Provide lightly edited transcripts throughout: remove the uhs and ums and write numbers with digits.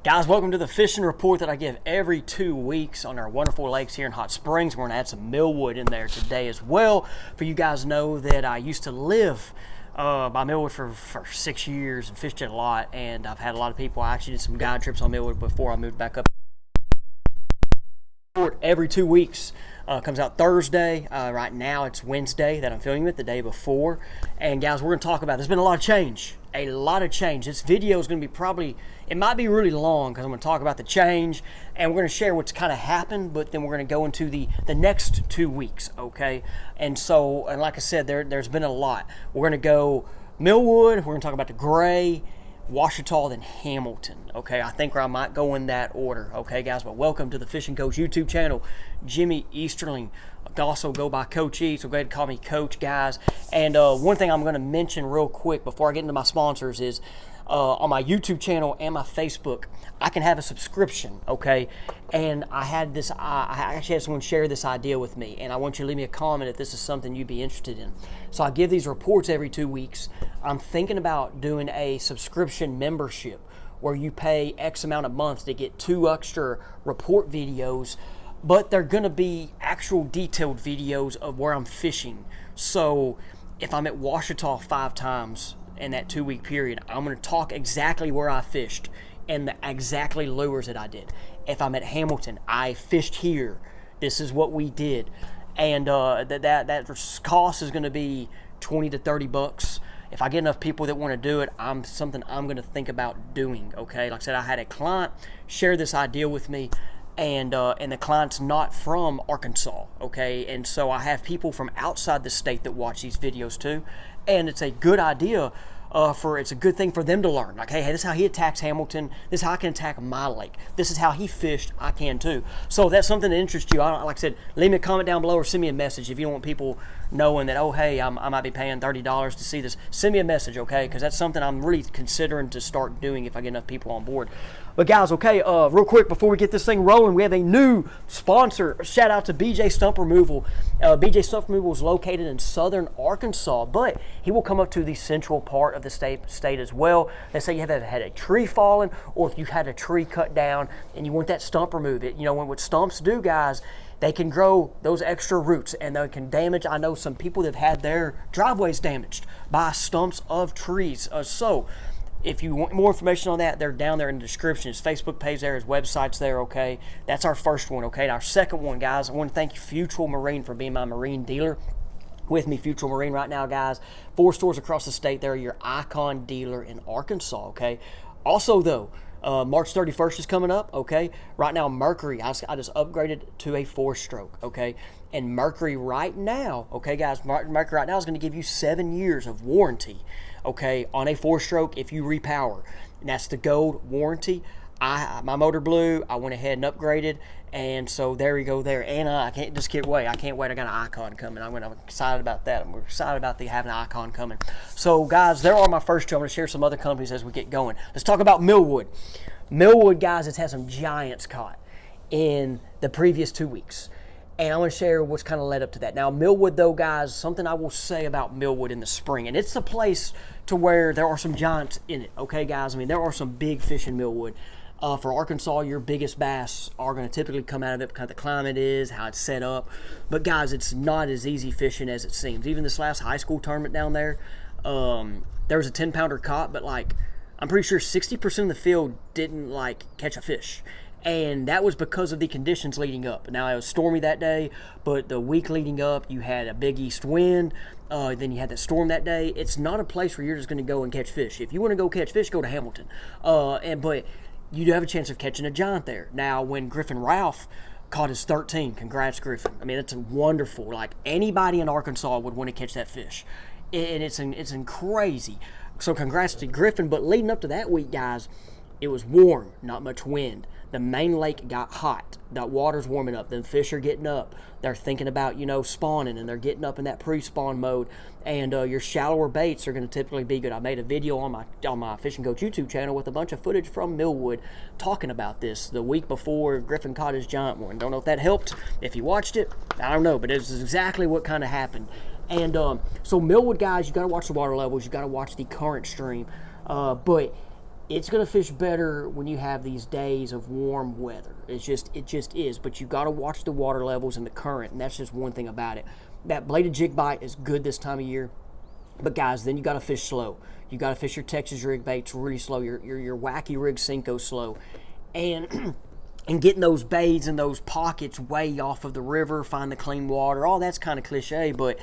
Guys, welcome to the fishing report that I give every 2 weeks on our wonderful lakes here in Hot Springs. We're going to add some Millwood in there today as well. For you guys know that I used to live by Millwood for 6 years and fished it a lot, and I've had a lot of people. I actually did some guide trips on Millwood before I moved back up. Every 2 weeks. Comes out Thursday. Right now it's Wednesday that I'm filming it, the day before. And guys, we're going to talk about, there's been a lot of change. A lot of change. This video is going to be it might be really long because I'm going to talk about the change and we're going to share what's kind of happened, but then we're going to go into the next 2 weeks, okay? And like I said, there's been a lot. We're going to go Millwood, we're going to talk about DeGray, Ouachita, then Hamilton, okay? I think I might go in that order, okay, guys? But welcome to the Fishing Coach YouTube channel. Jimmy Easterling, also go by Coach E, so go ahead and call me Coach, guys. And one thing I'm going to mention real quick before I get into my sponsors is on my YouTube channel and my Facebook, I can have a subscription, okay? And I actually had someone share this idea with me, and I want you to leave me a comment if this is something you'd be interested in. So I give these reports every 2 weeks. I'm thinking about doing a subscription membership where you pay X amount a month to get 2 extra report videos, but they're going to be actual detailed videos of where I'm fishing. So if I'm at Ouachita 5 times in that 2 week period, I'm going to talk exactly where I fished and the exactly lures that I did. If I'm at Hamilton, I fished here. This is what we did. And that cost is going to be 20 to 30 bucks. If I get enough people that want to do it, something I'm going to think about doing, okay? Like I said, I had a client share this idea with me, and the client's not from Arkansas, okay? And so I have people from outside the state that watch these videos too, and it's a good idea. It's a good thing for them to learn. Like, hey, this is how he attacks Hamilton. This is how I can attack my lake. This is how he fished. I can too. So if that's something that interests you, like I said, leave me a comment down below or send me a message if you don't want people knowing that, oh, hey, I might be paying $30 to see this. Send me a message, okay? Because that's something I'm really considering to start doing if I get enough people on board. But guys, okay, real quick before we get this thing rolling, we have a new sponsor. Shout out to BJ Stump Removal. BJ Stump Removal is located in southern Arkansas, but he will come up to the central part of the state as well. Let's say you have had a tree fallen, or if you've had a tree cut down and you want that stump removed. You know, what stumps do, guys, they can grow those extra roots and they can damage. I know some people that have had their driveways damaged by stumps of trees. So if you want more information on that, they're down there in the description. His Facebook page there, his website's there, okay? That's our first one, okay? And our second one, guys, I want to thank Futural Marine for being my marine dealer. With me, Futural Marine right now, guys. 4 stores across the state. They're your icon dealer in Arkansas, okay? Also, though, March 31st is coming up, okay? Right now, Mercury, I just upgraded to a 4-stroke, okay? And Mercury right now, okay, guys, Mercury right now is going to give you 7 years of warranty, okay, on a 4-stroke if you repower. And that's the gold warranty. My motor blew. I went ahead and upgraded, and so there we go there. And I can't wait. I can't wait. I got an icon coming. I'm excited about that. I'm excited about having an icon coming. So guys, there are my first two. I'm going to share some other companies as we get going. Let's talk about Millwood. Millwood, guys, has had some giants caught in the previous 2 weeks. And I want to share what's kind of led up to that. Now, Millwood, though, guys, something I will say about Millwood in the spring, and it's the place to where there are some giants in it, okay, guys? I mean, there are some big fish in Millwood. For Arkansas, your biggest bass are going to typically come out of it because the climate is, how it's set up. But, guys, it's not as easy fishing as it seems. Even this last high school tournament down there, there was a 10-pounder caught, but, like, I'm pretty sure 60% of the field didn't, like, catch a fish. And that was because of the conditions leading up. Now, it was stormy that day, but the week leading up, you had a big east wind. Then you had that storm that day. It's not a place where you're just going to go and catch fish. If you want to go catch fish, go to Hamilton. But you do have a chance of catching a giant there. Now, when Griffin Ralph caught his 13, congrats, Griffin. I mean, it's wonderful. Like, anybody in Arkansas would want to catch that fish. And it's crazy. So congrats to Griffin. But leading up to that week, guys, it was warm, not much wind. The main lake got hot. That water's warming up. Then fish are getting up. They're thinking about, spawning, and they're getting up in that pre-spawn mode. And your shallower baits are going to typically be good. I made a video on my Fishing Coach YouTube channel with a bunch of footage from Millwood talking about this the week before Griffin caught his giant one. Don't know if that helped. If you watched it, I don't know, but it's exactly what kind of happened. And so Millwood, guys, you got to watch the water levels. You got to watch the current stream. But it's going to fish better when you have these days of warm weather. It just is. But you got to watch the water levels and the current, and that's just one thing about it. That bladed jig bite is good this time of year, but guys, then you got to fish slow. You got to fish your Texas rig baits really slow. Your wacky rig Cinco slow, and and getting those baits and those pockets way off of the river. Find the clean water. All that's kind of cliche, but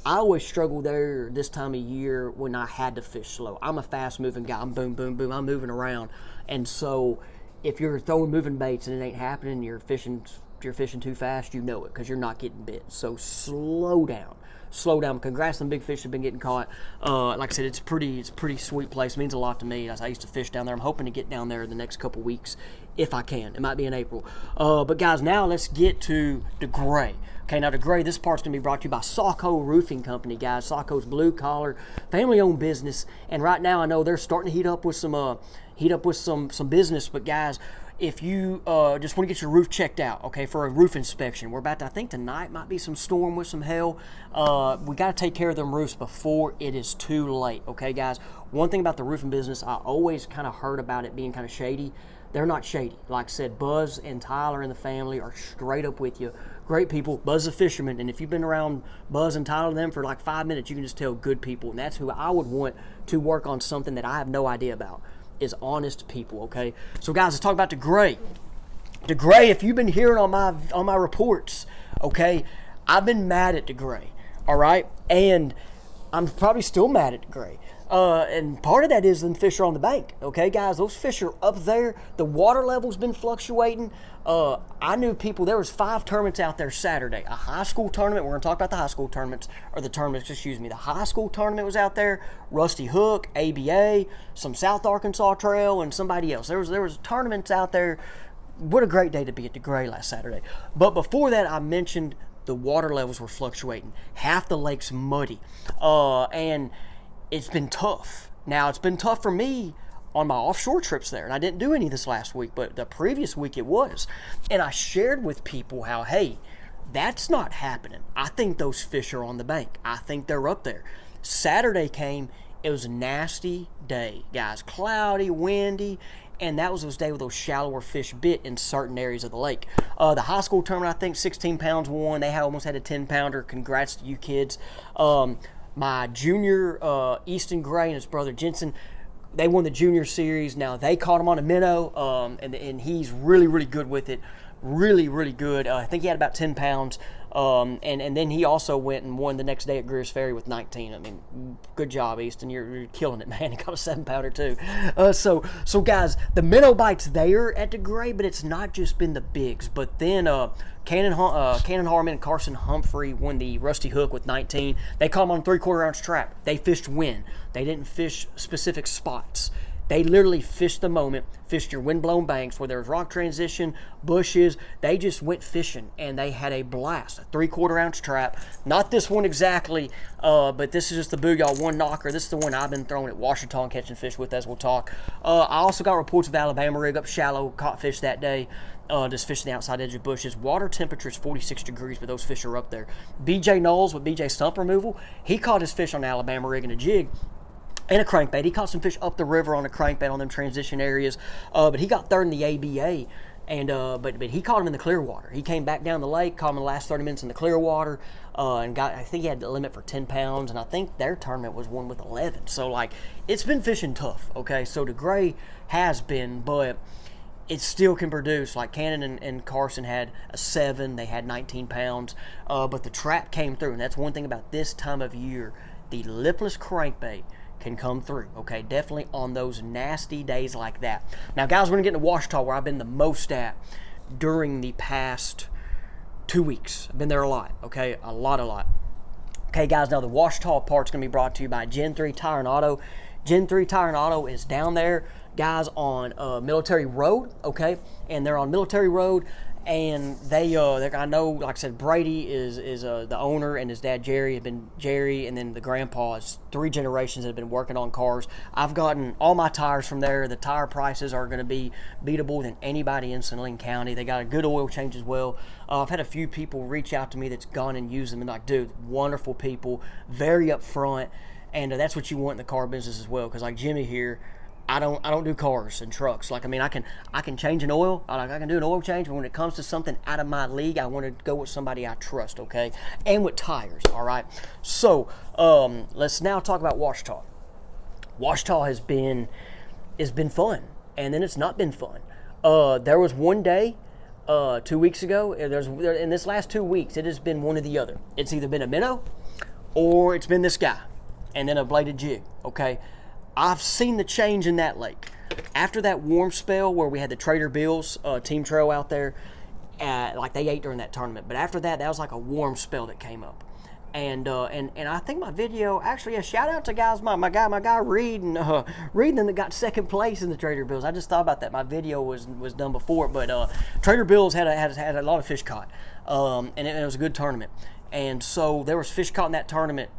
I always struggle there this time of year when I had to fish slow. I'm a fast-moving guy. I'm boom, boom, boom. I'm moving around. And so if you're throwing moving baits and it ain't happening, you're fishing too fast, you know it because you're not getting bit. So slow down. Slow down. Congrats on the big fish that have been getting caught. Like I said, it's a pretty sweet place. It means a lot to me. I used to fish down there. I'm hoping to get down there in the next couple weeks if I can. It might be in April. But guys, now let's get to DeGray. Okay, now DeGray, this part's going to be brought to you by Saco Roofing Company, guys. Saco's blue-collar, family-owned business. And right now I know they're starting to heat up with some business. But guys, if you just want to get your roof checked out, okay, for a roof inspection, we're about to, I think tonight might be some storm with some hail. We got to take care of them roofs before it is too late, okay, guys? One thing about the roofing business, I always kind of heard about it being kind of shady. They're not shady. Like I said, Buzz and Tyler and the family are straight up with you. Great people. Buzz is a fisherman, and if you've been around Buzz and Tyler and them for like 5 minutes, you can just tell good people, and that's who I would want to work on something that I have no idea about. Is honest people, okay? So guys, let's talk about DeGray. DeGray, if you've been hearing on my reports, okay, I've been mad at DeGray, all right? And I'm probably still mad at DeGray. And part of that is them fish are on the bank, okay, guys? Those fish are up there. The water level's been fluctuating. I knew people, there was 5 tournaments out there Saturday. A high school tournament, we're going to talk about the high school tournaments, or the tournaments, excuse me. The high school tournament was out there, Rusty Hook, ABA, some South Arkansas Trail, and somebody else. There was tournaments out there. What a great day to be at DeGray last Saturday. But before that, I mentioned the water levels were fluctuating. Half the lake's muddy. And it's been tough. Now, it's been tough for me on my offshore trips there, and I didn't do any this last week, but the previous week it was. And I shared with people how, hey, that's not happening. I think those fish are on the bank. I think they're up there. Saturday came, it was a nasty day, guys. Cloudy, windy, and that was those days where those shallower fish bit in certain areas of the lake. The high school tournament, I think 16 pounds won. They almost had a 10-pounder. Congrats to you kids. My junior, Easton Gray and his brother Jensen, they won the junior series. Now, they caught him on a minnow, and he's really, really good with it. Really, really good. I think he had about 10 pounds. And then he also went and won the next day at Greer's Ferry with 19. I mean, good job, Easton. You're killing it, man. He got a 7-pounder, too. So guys, the minnow bite's there at DeGray, but it's not just been the bigs. But then Cannon Harmon and Carson Humphrey won the Rusty Hook with 19. They caught him on a 3/4 ounce trap. They fished wind. They didn't fish specific spots. They literally fished the moment, fished your windblown banks where there was rock transition, bushes. They just went fishing, and they had a blast. A 3/4 ounce trap. Not this one exactly, but this is just the Booyah one knocker. This is the one I've been throwing at Ouachita and catching fish with, as we'll talk. I also got reports of Alabama rig up shallow, caught fish that day. Just fishing the outside edge of bushes. Water temperature is 46 degrees, but those fish are up there. BJ Knowles with BJ Stump Removal, he caught his fish on Alabama rig and a jig. And a crankbait. He caught some fish up the river on a crankbait on them transition areas. But he got third in the ABA. And but he caught him in the clear water. He came back down the lake, caught him in the last 30 minutes in the clear water, and I think he had the limit for 10 pounds. And I think their tournament was one with 11. So, like, it's been fishing tough, okay? So DeGray has been, but it still can produce. Like Cannon and Carson had a 7. They had 19 pounds. But the trap came through. And that's one thing about this time of year. The lipless crankbait can come through, okay? Definitely on those nasty days like that. Now, guys, we're going to get into Ouachita, where I've been the most at during the past 2 weeks. I've been there a lot, okay? A lot. Okay, guys, now the Ouachita part's going to be brought to you by Gen 3 Tire and Auto. Gen 3 Tire and Auto is down there, guys, on Military Road, okay? And they're on Military Road. And I know, like I said, Brady is the owner, and his dad Jerry have been Jerry, and then the grandpa is 3 generations that have been working on cars. I've gotten all my tires from there. The tire prices are going to be beatable than anybody in St. County. They got a good oil change as well. I've had a few people reach out to me that's gone and used them, and like, dude, wonderful people, very upfront, and that's what you want in the car business as well. Because like Jimmy here, I don't do cars and trucks. Like, I mean, I can change an oil. I can do an oil change, but when it comes to something out of my league, I want to go with somebody I trust, okay? And with tires, all right? So, let's now talk about Ouachita. Ouachita has been fun, and then it's not been fun. There was one day 2 weeks ago, in this last 2 weeks, it has been one or the other. It's either been a minnow or it's been this guy, and then a bladed jig, okay? I've seen the change in that lake. After that warm spell where we had the Trader Bill's team trail out there, like they ate during that tournament. But after that, that was like a warm spell that came up. And I think my video, actually, a shout out to guys, my guy Reed that got second place in the Trader Bill's. I just thought about that. My video was done before, but Trader Bill's had a lot of fish caught, and it was a good tournament. And so there was fish caught in that tournament,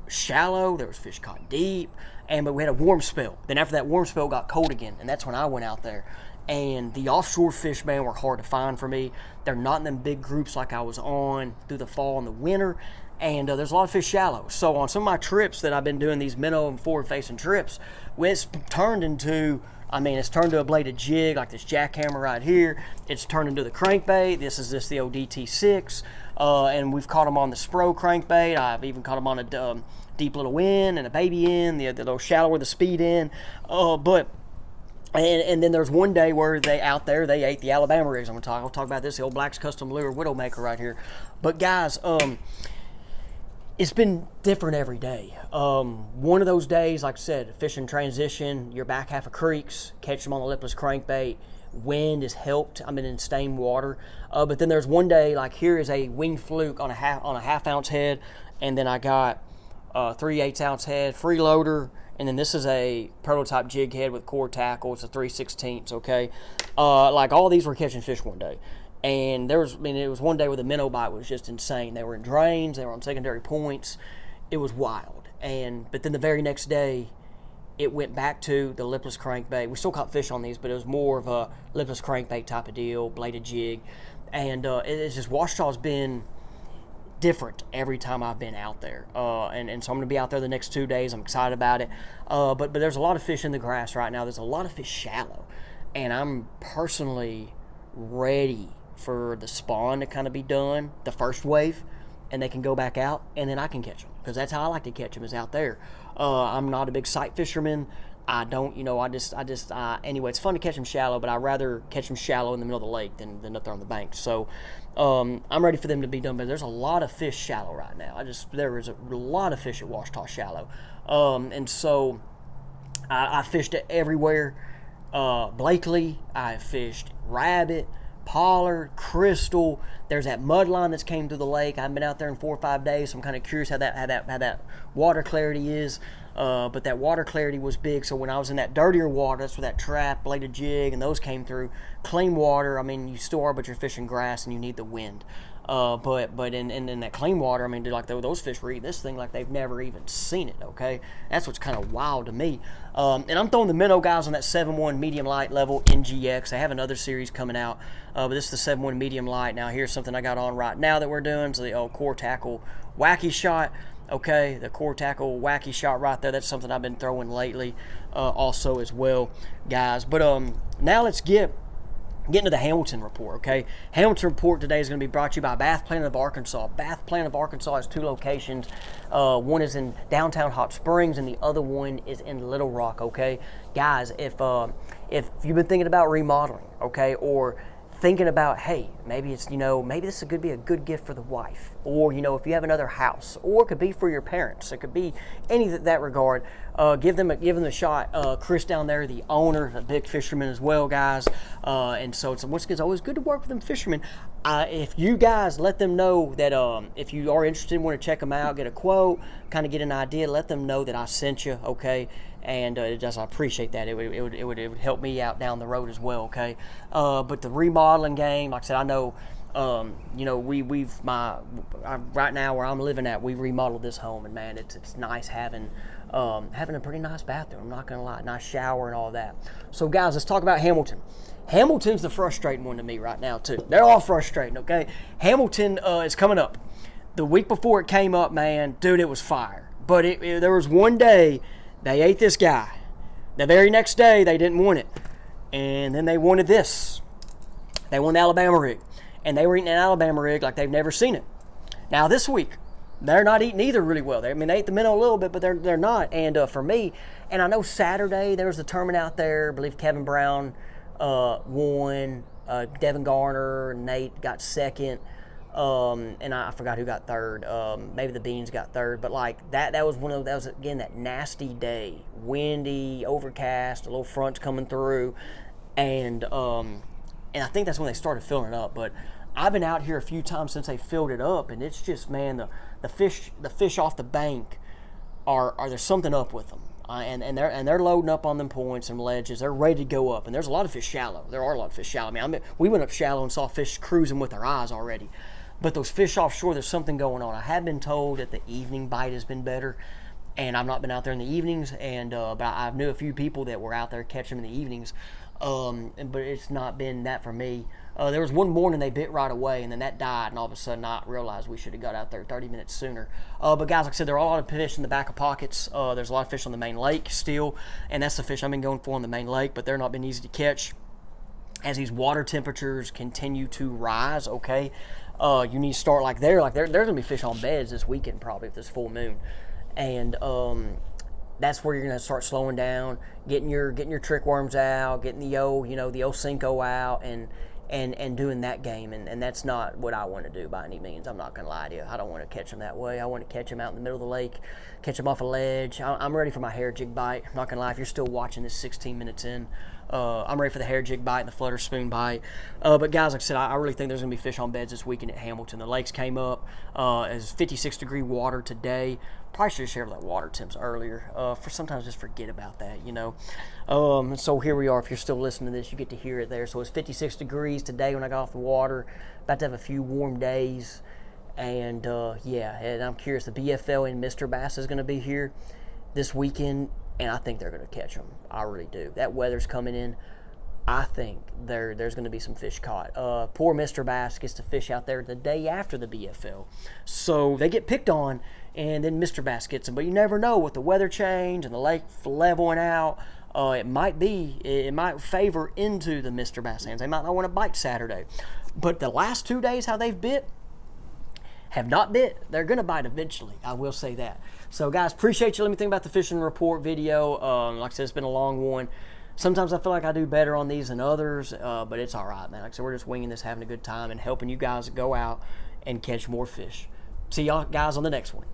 shallow. There was fish caught deep, but we had a warm spell. Then after that warm spell, got cold again, and that's when I went out there. And the offshore fish, man, were hard to find for me. They're not in them big groups like I was on through the fall and the winter. And there's a lot of fish shallow. So on some of my trips that I've been doing, these minnow and forward-facing trips, it's turned into a bladed jig, like this jackhammer right here. It's turned into the crankbait. This is the old DT6. And we've caught them on the Spro crankbait. I've even caught them on a deep little end and a baby end, the little shallower the speed end. And then there's one day where they ate the Alabama rigs. I'll talk about this, the old Black's Custom Lure Widowmaker right here. But guys, it's been different every day. One of those days, like I said, fishing transition, you're back half of creeks, catch them on the lipless crankbait. Wind has helped. I'm in stained water. But then there's one day, like here is a wing fluke on a half ounce head, and then I got 3/8 ounce head, freeloader, and then this is a prototype jig head with core tackle. It's a 3/16, okay? Like all these were catching fish one day. And it was one day where the minnow bite was just insane. They were in drains, they were on secondary points. It was wild. But then the very next day, it went back to the lipless crankbait. We still caught fish on these, but it was more of a lipless crankbait type of deal, bladed jig. And it's just, Ouachita's been different every time I've been out there. And so I'm going to be out there the next 2 days. I'm excited about it. But there's a lot of fish in the grass right now. There's a lot of fish shallow. And I'm personally ready for the spawn to kind of be done, the first wave, and they can go back out, and then I can catch them, because that's how I like to catch them, is out there. I'm not a big sight fisherman. I don't, anyway, it's fun to catch them shallow, but I'd rather catch them shallow in the middle of the lake than up there on the bank. So I'm ready for them to be done, but there's a lot of fish shallow right now. There is a lot of fish at Ouachita shallow. And so I fished it everywhere. Blakely, I fished rabbit, pollard, crystal. There's that mud line that's came through the lake. I haven't been out there in 4 or 5 days, so I'm kind of curious how that water clarity is. But that water clarity was big. So when I was in that dirtier water, that's where that trap, bladed jig, and those came through. Clean water, you still are, but you're fishing grass and you need the wind. But in that clean water, like those fish were eating this thing like they've never even seen it, okay? That's what's kind of wild to me. And I'm throwing the minnow guys on that 7-1 medium light level NGX. They have another series coming out, but this is the 7-1 medium light. Now here's something I got on right now that we're doing. So the old core tackle wacky shot, okay? The core tackle wacky shot right there. That's something I've been throwing lately also as well, guys. But now let's get into the Hamilton report, okay? Hamilton report today is going to be brought to you by Bath Planet of Arkansas. Bath Planet of Arkansas has 2 locations. One is in downtown Hot Springs, and the other one is in Little Rock, okay? Guys, if you've been thinking about remodeling, okay, or thinking about, hey, maybe it's, maybe this could be a good gift for the wife, or, if you have another house, or it could be for your parents. It could be any of that regard. Give them a shot. Chris down there, the owner, a big fisherman as well, guys. And so it's always good to work with them fishermen. If you guys let them know that if you are interested, want to check them out, get a quote, kind of get an idea, let them know that I sent you, okay? And I appreciate that. It would help me out down the road as well, okay? But the remodeling game, like I said, I know, right now where I'm living at, we remodeled this home, and man, it's nice having a pretty nice bathroom. I'm not gonna lie, nice shower and all that. So guys, let's talk about Hamilton. Hamilton's the frustrating one to me right now too. They're all frustrating, okay? Hamilton is coming up. The week before it came up, man, dude, it was fire. But there was one day they ate this guy. The very next day, they didn't want it. And then they wanted this. They wanted the Alabama rig. And they were eating an Alabama rig like they've never seen it. Now, this week, they're not eating either really well. They ate the minnow a little bit, but they're not. And for me, and I know Saturday there was a tournament out there. I believe Kevin Brown won. Devin Garner, Nate got second. And I forgot who got third. Maybe the Beans got third. But like that was again that nasty day, windy, overcast, a little fronts coming through, and I think that's when they started filling it up. But I've been out here a few times since they filled it up, and it's just, man, the fish off the bank are there's something up with them. And they're loading up on them points and ledges. They're ready to go up, and there's a lot of fish shallow. There are a lot of fish shallow. I mean, we went up shallow and saw fish cruising with their eyes already. But those fish offshore, there's something going on. I have been told that the evening bite has been better, and I've not been out there in the evenings. But I knew a few people that were out there catching them in the evenings. But it's not been that for me. There was one morning they bit right away, and then that died, and all of a sudden I realized we should have got out there 30 minutes sooner. But guys, like I said, there are a lot of fish in the back of pockets. There's a lot of fish on the main lake still, and that's the fish I've been going for on the main lake, but they're not been easy to catch. As these water temperatures continue to rise, okay, you need to start like there's going to be fish on beds this weekend probably with this full moon. And that's where you're going to start slowing down, getting your trick worms out, getting the old Cinco out, and doing that game. And that's not what I want to do by any means. I'm not going to lie to you. I don't want to catch them that way. I want to catch them out in the middle of the lake, catch them off a ledge. I'm ready for my hair jig bite. I'm not going to lie. If you're still watching this 16 minutes in, I'm ready for the hair jig bite and the flutter spoon bite. But guys, like I said, I really think there's going to be fish on beds this weekend at Hamilton. The lakes came up as 56-degree water today. Probably should have shared that water temps earlier. For sometimes just forget about that, So here we are. If you're still listening to this, you get to hear it there. So it's 56 degrees today when I got off the water. About to have a few warm days. And and I'm curious. The BFL and Mr. Bass is going to be here this weekend, and I think they're going to catch them. I really do. That weather's coming in. I think there's going to be some fish caught. Poor Mr. Bass gets to fish out there the day after the BFL. So they get picked on, and then Mr. Bass gets them. But you never know with the weather change and the lake leveling out. It might favor into the Mr. Bass hands. They might not want to bite Saturday. But the last 2 days, how they've bit, have not bit. They're going to bite eventually. I will say that. So, guys, appreciate you. Let me think about the fishing report video. Like I said, it's been a long one. Sometimes I feel like I do better on these than others, but it's all right, man. Like I said, we're just winging this, having a good time, and helping you guys go out and catch more fish. See y'all guys on the next one.